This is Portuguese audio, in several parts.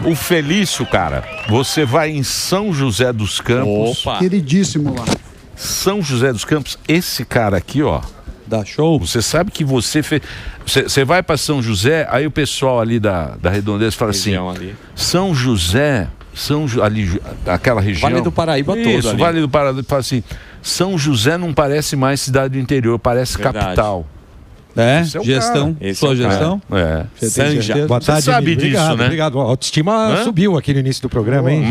O Felício, cara, você vai em São José dos Campos. Opa! Queridíssimo lá. São José dos Campos, esse cara aqui, ó. Dá show? Você sabe que você fez. Você vai para São José, aí o pessoal ali da Redondeza fala assim: São José, ali, aquela região. Vale do Paraíba todo. Isso, Vale do Paraíba, fala assim: São José não parece mais cidade do interior, parece capital. Gestão. Sua gestão? Sanja. Boa tarde, você sabe obrigado, disso, né? Obrigado. A autoestima subiu aqui no início do programa, hein?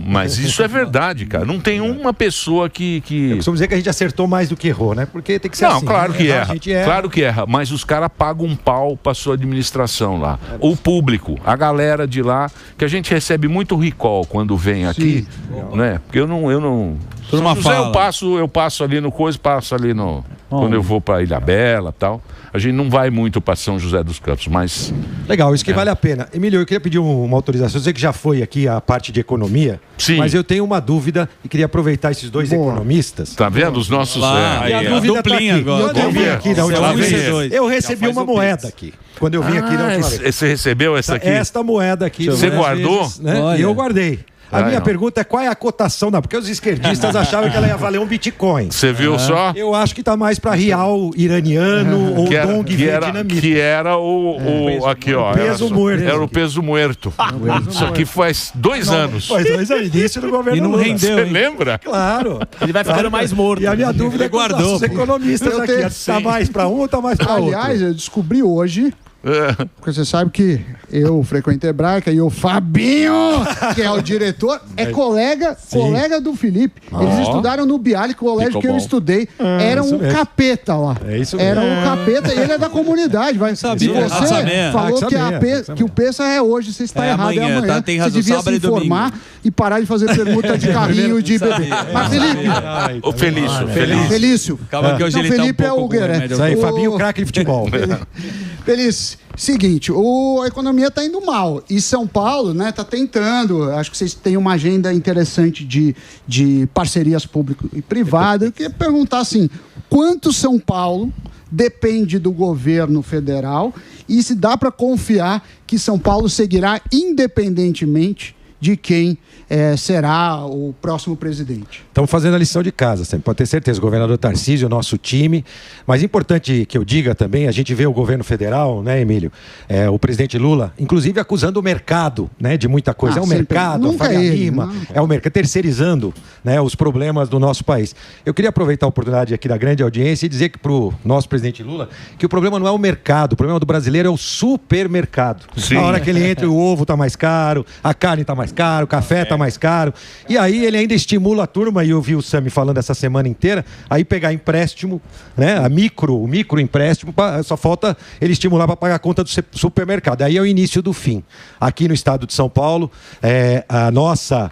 Mas isso é verdade, cara. Não tem uma pessoa que... Eu costumo dizer que a gente acertou mais do que errou, né? Porque tem que ser assim. Não, claro que erra. A Claro que erra. Mas os caras pagam um pau pra sua administração lá. O público, a galera de lá, que a gente recebe muito recall quando vem aqui, né? Porque eu não... São José eu passo ali no coisa, passo ali no... Quando eu vou para Ilhabela e tal. A gente não vai muito para São José dos Campos, mas... Legal, isso que vale a pena. Emílio, eu queria pedir uma autorização. Eu sei que já foi aqui a parte de economia, mas eu tenho uma dúvida e queria aproveitar esses dois economistas. Tá vendo? Os nossos... E a dúvida tá aqui. Quando eu vim aqui da última vez, eu recebi uma moeda aqui. Quando eu vim aqui da última vez. Você recebeu essa aqui? Esta moeda aqui. Você guardou? E eu guardei. A minha pergunta é qual é a cotação da... Porque os esquerdistas achavam que ela ia valer um Bitcoin. Você viu só? Eu acho que tá mais para real iraniano ou dong vietnamita. Que era o aqui, ó. Peso muerto. Era o peso muerto. Isso aqui faz 2 anos. Faz 2 anos, início do governo. E não Lula. rendeu, Você lembra? Claro. Ele vai ficando mais morto. E a minha dúvida é com os economistas aqui. Tá mais para um ou tá mais para outro? Aliás, eu descobri hoje... Porque você sabe que eu frequento Hebraica e o Fabinho, que é o diretor, é colega do Felipe. Eles estudaram no Bialy, colégio que eu estudei. Era um capeta lá. Era um capeta e ele é da comunidade. Vai. Se você falou que o Peça é hoje, você está errado, é amanhã. Você devia se informar e parar de fazer pergunta de carrinho de bebê. Mas Felipe... O Felício. Calma que hoje ele Felipe tá um pouco é o Guerreiro. Isso aí, Fabinho, craque de futebol. Felício, seguinte, a economia está indo mal. E São Paulo, né, está tentando. Acho que vocês têm uma agenda interessante de parcerias público e privada. Eu queria perguntar assim: quanto São Paulo depende do governo federal e se dá para confiar que São Paulo seguirá independentemente de quem será o próximo presidente? Estamos fazendo a lição de casa, sempre. Pode ter certeza, o governador Tarcísio, o nosso time. Mas importante que eu diga também, a gente vê o governo federal, né, Emílio? O presidente Lula, inclusive acusando o mercado, né, de muita coisa. É o mercado, a Faria Lima, é o mercado, terceirizando, né, os problemas do nosso país. Eu queria aproveitar a oportunidade aqui da grande audiência e dizer que para o nosso presidente Lula, que o problema não é o mercado, o problema do brasileiro é o supermercado. Sim. Na hora que ele entra, o ovo está mais caro, a carne está mais caro, o café está mais caro. E aí ele ainda estimula a turma, e eu vi o Sami falando essa semana inteira, aí pegar empréstimo, né, o micro empréstimo, só falta ele estimular para pagar a conta do supermercado. Aí é o início do fim. Aqui no estado de São Paulo, a nossa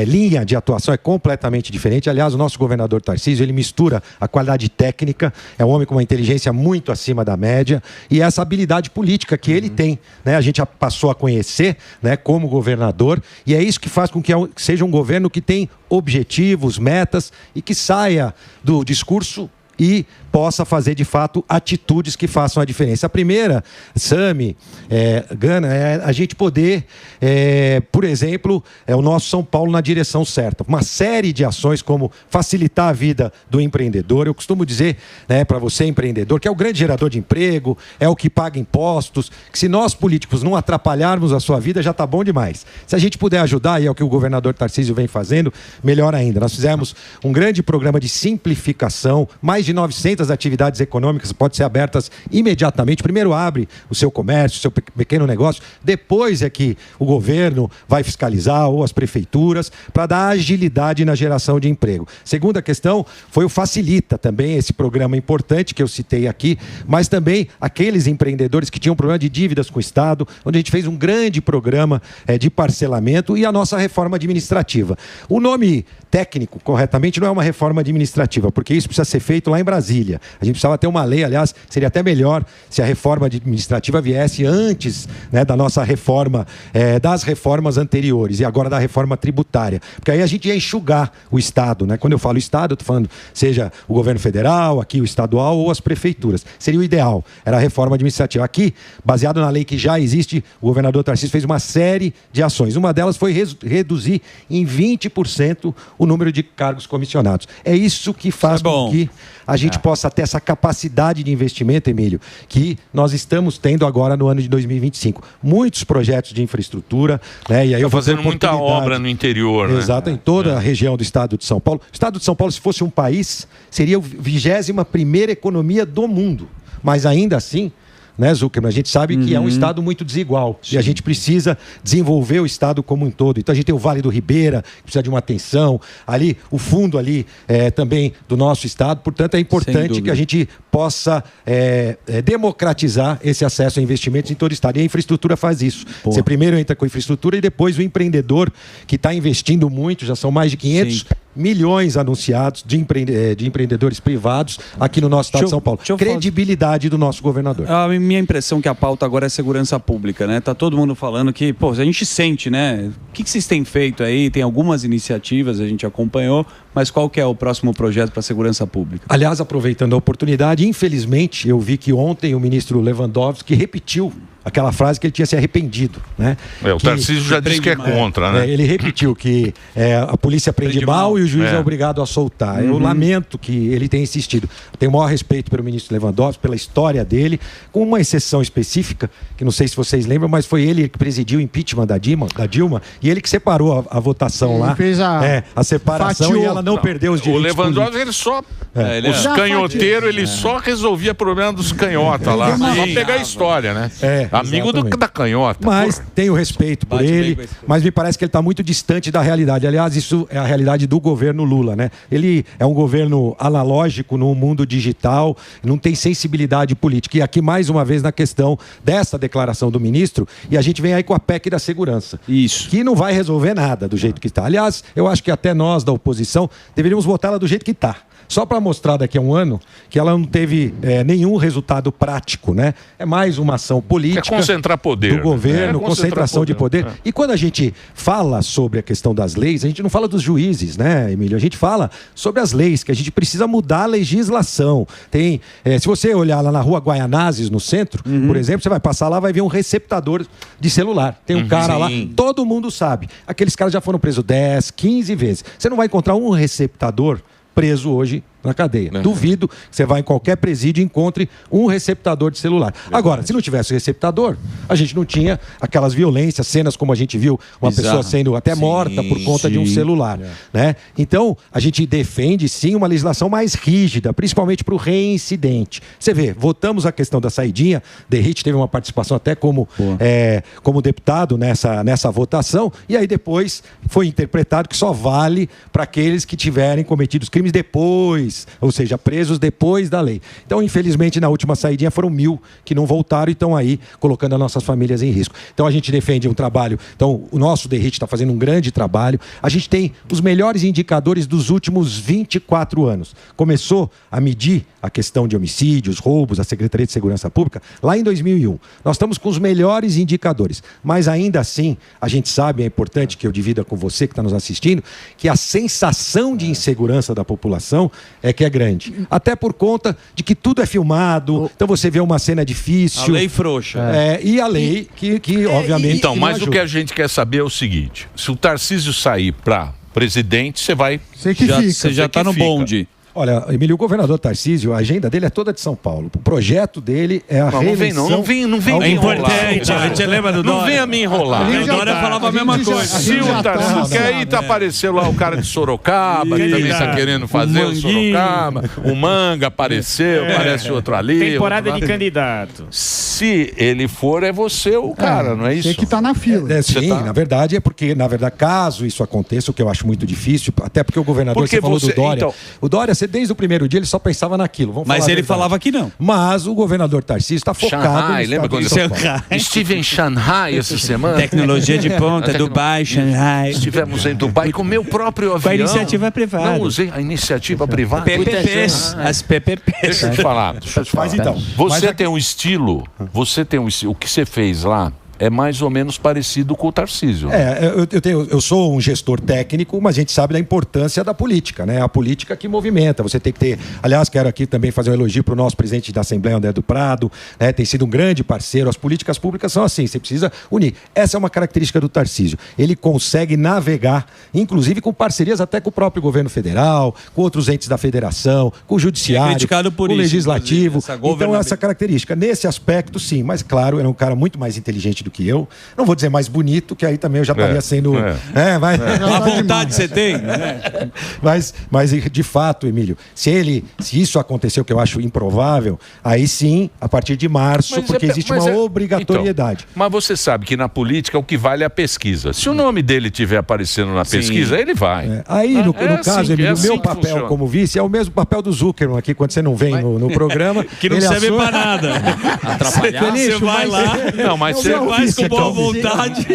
linha de atuação é completamente diferente. Aliás, o nosso governador Tarcísio, ele mistura a qualidade técnica, é um homem com uma inteligência muito acima da média, e essa habilidade política que ele tem, né? A gente já passou a conhecer, né, como governador, e é isso que faz com que seja um governo que tem objetivos, metas e que saia do discurso e possa fazer, de fato, atitudes que façam a diferença. A primeira, Sami, Gana, é a gente poder, por exemplo, o nosso São Paulo na direção certa. Uma série de ações como facilitar a vida do empreendedor. Eu costumo dizer, né, para você, empreendedor, que é o grande gerador de emprego, é o que paga impostos, que se nós, políticos, não atrapalharmos a sua vida, já está bom demais. Se a gente puder ajudar, e é o que o governador Tarcísio vem fazendo, melhor ainda. Nós fizemos um grande programa de simplificação, mais de 900 atividades econômicas podem ser abertas imediatamente. Primeiro abre o seu comércio, o seu pequeno negócio, depois é que o governo vai fiscalizar ou as prefeituras para dar agilidade na geração de emprego. Segunda questão foi o Facilita, também esse programa importante que eu citei aqui, mas também aqueles empreendedores que tinham problema de dívidas com o Estado, onde a gente fez um grande programa de parcelamento, e a nossa reforma administrativa. O nome técnico, corretamente, não é uma reforma administrativa, porque isso precisa ser feito lá em Brasília. A gente precisava ter uma lei, aliás, seria até melhor se a reforma administrativa viesse antes, né, da nossa reforma, das reformas anteriores e agora da reforma tributária. Porque aí a gente ia enxugar o Estado, né? Quando eu falo Estado, eu estou falando seja o governo federal, aqui o estadual ou as prefeituras. Seria o ideal, era a reforma administrativa. Aqui, baseado na lei que já existe, o governador Tarcísio fez uma série de ações. Uma delas foi reduzir em 20% o número de cargos comissionados. É isso que faz com que a gente possa ter essa capacidade de investimento, Emílio, que nós estamos tendo agora no ano de 2025. Muitos projetos de infraestrutura, né? E aí eu vou fazendo muita obra no interior, né? Exato, em toda a região do estado de São Paulo. O estado de São Paulo, se fosse um país, seria a 21ª economia do mundo. Mas ainda assim, né, Zuckerman? A gente sabe que é um estado muito desigual. Sim. E a gente precisa desenvolver o estado como um todo. Então a gente tem o Vale do Ribeira, que precisa de uma atenção. Ali, o fundo ali também do nosso estado. Portanto, é importante que a gente possa democratizar esse acesso a investimentos em todo o estado. E a infraestrutura faz isso. Você primeiro entra com a infraestrutura e depois o empreendedor que está investindo muito, já são mais de 500 milhões anunciados de empreendedores privados aqui no nosso estado de São Paulo. Credibilidade do nosso governador. A minha impressão é que a pauta agora é segurança pública, né? Tá todo mundo falando que, pô, a gente sente, né? O que vocês têm feito aí? Tem algumas iniciativas, a gente acompanhou, mas qual que é o próximo projeto para a segurança pública? Aliás, aproveitando a oportunidade, infelizmente, eu vi que ontem o ministro Lewandowski repetiu aquela frase que ele tinha se arrependido, né? O Tarcísio já disse que é contra, né? Ele repetiu que a polícia prende mal e o juiz é obrigado a soltar. Eu lamento que ele tenha insistido. Tenho o maior respeito pelo ministro Lewandowski, pela história dele, com uma exceção específica, que não sei se vocês lembram, mas foi ele que presidiu o impeachment da Dilma e ele que separou a votação lá. Fez a separação e ela não perdeu os direitos. O Lewandowski, ele só... Os canhoteiros, ele só resolvia o problema dos canhotas lá. Só pegar a história, né? Amigo da canhota. Mas tenho respeito por ele, mas me parece que ele está muito distante da realidade. Aliás, isso é a realidade do governo Lula, né? Ele é um governo analógico no mundo digital, não tem sensibilidade política. E aqui, mais uma vez, na questão dessa declaração do ministro, e a gente vem aí com a PEC da segurança. Isso. Que não vai resolver nada do jeito que está. Aliás, eu acho que até nós, da oposição, deveríamos votá-la do jeito que está. Só para mostrar daqui a um ano que ela não teve nenhum resultado prático, né? É mais uma ação política. É concentrar poder. Do governo, concentração de poder. E quando a gente fala sobre a questão das leis, a gente não fala dos juízes, né, Emílio? A gente fala sobre as leis, que a gente precisa mudar a legislação. Tem, se você olhar lá na rua Guaianazes, no centro, por exemplo, você vai passar lá, vai ver um receptador de celular. Tem um cara lá, todo mundo sabe. Aqueles caras já foram presos 10, 15 vezes. Você não vai encontrar um receptador preso hoje na cadeia. Duvido que você vá em qualquer presídio e encontre um receptador de celular. Agora, se não tivesse receptador, a gente não tinha aquelas violências, cenas como a gente viu, uma pessoa sendo até morta por conta de um celular. Né? Então, a gente defende, sim, uma legislação mais rígida, principalmente para o reincidente. Você vê, votamos a questão da saidinha, Derrite teve uma participação até como deputado nessa votação, e aí depois foi interpretado que só vale para aqueles que tiverem cometido os crimes depois, ou seja, presos depois da lei. Então, infelizmente, na última saidinha foram 1.000 que não voltaram e estão aí colocando as nossas famílias em risco. Então, a gente defende um trabalho. Então, o nosso Derrite está fazendo um grande trabalho. A gente tem os melhores indicadores dos últimos 24 anos. Começou a medir a questão de homicídios, roubos, a Secretaria de Segurança Pública, lá em 2001. Nós estamos com os melhores indicadores. Mas, ainda assim, a gente sabe, é importante que eu divida com você que está nos assistindo, que a sensação de insegurança da população é que é grande. Até por conta de que tudo é filmado, então você vê uma cena difícil. A lei frouxa. E a lei que obviamente... Então, mas o que a gente quer saber é o seguinte, se o Tarcísio sair para presidente, você vai... Você já está no bonde. Olha, Emílio, o governador Tarcísio, a agenda dele é toda de São Paulo. O projeto dele é a reeleição... Não vem é importante, a gente lembra do Dória. Não venha me enrolar. O Dória falava a mesma coisa. Se o Tarcísio... Porque aí apareceu lá o cara de Sorocaba, que também está querendo fazer o Sorocaba. O Manga apareceu, aparece outro ali. Temporada de candidato. Se ele for, é você o cara, não é isso? Tem que estar na fila. Sim, na verdade, é porque, caso isso aconteça, o que eu acho muito difícil, até porque o governador, você falou do Dória. Então, o Dória, você, desde o primeiro dia, ele só pensava naquilo. Vamos Mas falar a ele verdade. falava que não. Mas o governador Tarcísio está focado Shanghai, no lembra estado quando de São Paulo. estive em Shanghai essa semana? Tecnologia de ponta, Dubai, Shanghai. Estivemos em Dubai com o meu próprio avião. Com a iniciativa privada. Não usei a iniciativa privada. PPPs, as PPPs. Deixa eu te falar. Mas então, Você tem um estilo, o que você fez lá é mais ou menos parecido com o Tarcísio. Eu sou um gestor técnico, mas a gente sabe da importância da política, né? A política que movimenta. Você tem que ter. Aliás, quero aqui também fazer um elogio para o nosso presidente da Assembleia, André do Prado, né? Tem sido um grande parceiro. As políticas públicas são assim, você precisa unir. Essa é uma característica do Tarcísio. Ele consegue navegar, inclusive com parcerias até com o próprio governo federal, com outros entes da federação, com o judiciário, com o legislativo. Então, essa característica. Nesse aspecto, sim, mas claro, era um cara muito mais inteligente do que eu. Não vou dizer mais bonito, que aí também eu já estaria sendo... A vontade você tem. Mas, de fato, Emílio, se isso aconteceu, que eu acho improvável, aí sim, a partir de março, porque existe uma obrigatoriedade. Então, mas você sabe que na política o que vale é a pesquisa. Se o nome dele estiver aparecendo na pesquisa, ele vai. Aí, no caso, Emílio, o meu papel como vice é o mesmo papel do Zuckerman aqui, quando você não vem no programa. Que não serve pra nada. Atrapalhar. Você vai lá. Não, mas você faz com boa vontade.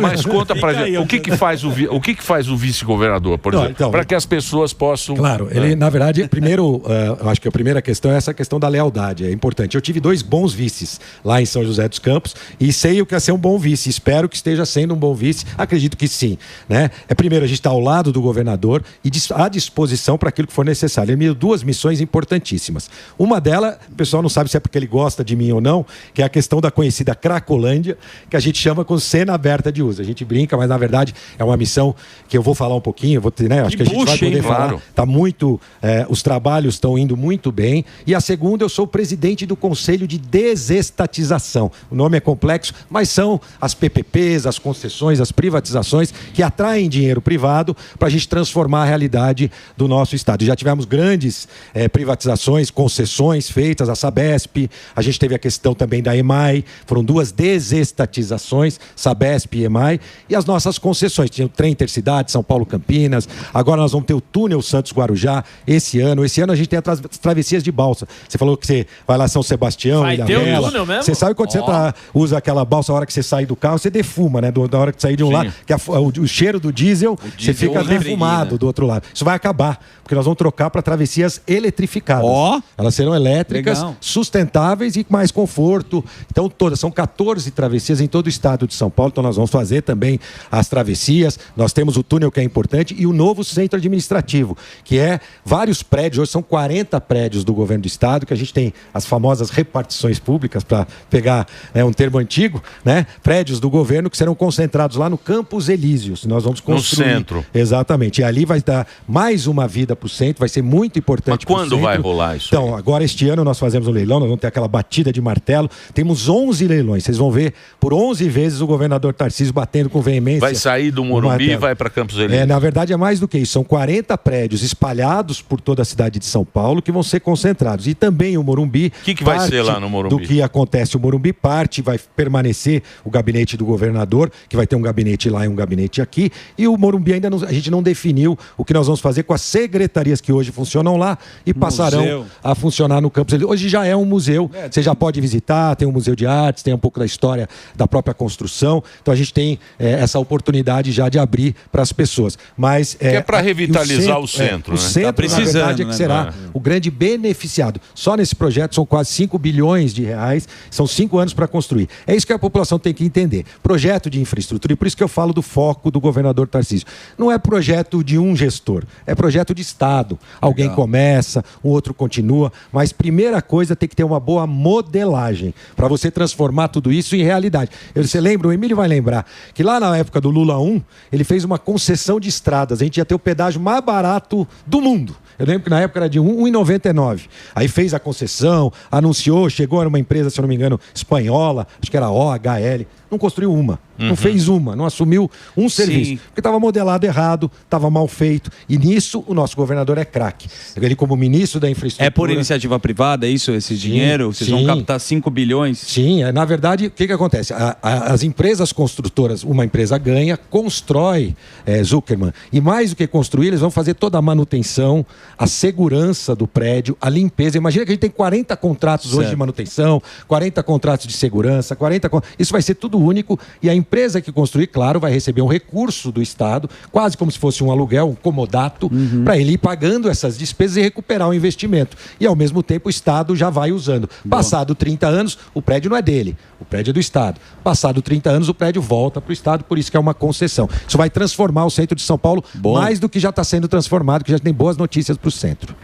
Mas conta pra gente, o que faz o vice-governador, por exemplo, para que as pessoas possam... Claro, ele, na verdade, primeiro, eu acho que a primeira questão é essa questão da lealdade, é importante. Eu tive 2 bons vices lá em São José dos Campos e sei o que é ser um bom vice, espero que esteja sendo um bom vice, acredito que sim, né? Primeiro, a gente está ao lado do governador e à disposição para aquilo que for necessário. Ele me deu 2 missões importantíssimas. Uma delas, o pessoal não sabe se é porque ele gosta de mim ou não, que é a questão da conhecida Cracolândia, que a gente chama com cena aberta de uso. A gente brinca, mas na verdade é uma missão que eu vou falar um pouquinho, acho que a gente vai poder falar. Tá muito, os trabalhos estão indo muito bem. E a segunda, eu sou o presidente do Conselho de Desestatização. O nome é complexo, mas são as PPPs, as concessões, as privatizações que atraem dinheiro privado para a gente transformar a realidade do nosso estado. Já tivemos grandes privatizações, concessões feitas, a Sabesp, a gente teve a questão também da EMAI, foram 2 desestatizações, Sabesp e EMAI, e as nossas concessões. Tinha o trem Intercidade, São Paulo-Campinas, agora nós vamos ter o túnel Santos-Guarujá esse ano. Esse ano a gente tem as travessias de balsa. Você falou que você vai lá São Sebastião, vai ter um túnel mesmo? Você sabe quando você usa aquela balsa, a hora que você sai do carro, você defuma, né? Da hora que sair de um lado, que o cheiro do diesel, você fica defumado do outro lado. Isso vai acabar, porque nós vamos trocar para travessias eletrificadas. Elas serão elétricas, sustentáveis e com mais conforto. Então, são 14 travessias em todo o estado de São Paulo, então nós vamos fazer também as travessias. Nós temos o túnel, que é importante, e o novo centro administrativo, que é vários prédios, hoje são 40 prédios do governo do estado, que a gente tem as famosas repartições públicas, para pegar um termo antigo, né? Prédios do governo que serão concentrados lá no Campos Elíseos. Nós vamos construir. No centro. Exatamente. E ali vai dar mais uma vida para o centro, vai ser muito importante. Mas quando vai rolar isso? Então, agora este ano nós fazemos um leilão, nós vamos ter aquela batida de martelo. Temos 11 leilões. Vocês vão ver por 11 vezes o governador Tarcísio batendo com veemência. Vai sair do Morumbi e vai para Campos Elíseos. Na verdade é mais do que isso. São 40 prédios espalhados por toda a cidade de São Paulo que vão ser concentrados. E também o Morumbi... O que vai ser lá no Morumbi? Do que acontece o Morumbi, vai permanecer o gabinete do governador, que vai ter um gabinete lá e um gabinete aqui. E o Morumbi a gente não definiu o que nós vamos fazer com as secretarias que hoje funcionam lá e passarão a funcionar no Campos Elíseos. Hoje já é um museu. Você já pode visitar, tem um museu de artes, tem um pouco da história da própria construção. Então a gente tem essa oportunidade já de abrir para as pessoas. Mas que é para revitalizar o centro, né? O centro, na verdade, é que será o grande beneficiado. Só nesse projeto são quase 5 bilhões de reais, são 5 anos para construir. É isso que a população tem que entender. Projeto de infraestrutura, e por isso que eu falo do foco do governador Tarcísio. Não é projeto de um gestor, é projeto de Estado. Alguém começa, o outro continua, mas primeira coisa tem que ter uma boa modelagem para você transformar tudo isso em realidade. Você lembra, o Emílio vai lembrar, que lá na época do Lula 1, ele fez uma concessão de estradas. A gente ia ter o pedágio mais barato do mundo. Eu lembro que na época era de R$ 1,99. Aí fez a concessão, anunciou, chegou, era uma empresa, se eu não me engano, espanhola, acho que era OHL. não construiu uma. Não fez uma, não assumiu um serviço. Porque estava modelado errado, estava mal feito. E nisso o nosso governador é craque. Ele, como ministro da infraestrutura... É por iniciativa privada, isso? Esse dinheiro? Vocês vão captar 5 bilhões? Sim, na verdade, o que acontece? As empresas construtoras, uma empresa ganha, constrói, Zuckerman, e mais do que construir, eles vão fazer toda a manutenção, a segurança do prédio, a limpeza. Imagina que a gente tem 40 contratos hoje de manutenção, 40 contratos de segurança, isso vai ser tudo único, e a empresa que construir, claro, vai receber um recurso do Estado, quase como se fosse um aluguel, um comodato, para ele ir pagando essas despesas e recuperar o investimento. E, ao mesmo tempo, o Estado já vai usando. Passado 30 anos, o prédio não é dele, o prédio é do Estado. Passado 30 anos, o prédio volta para o Estado, por isso que é uma concessão. Isso vai transformar o centro de São Paulo mais do que já está sendo transformado, que já tem boas notícias para o centro.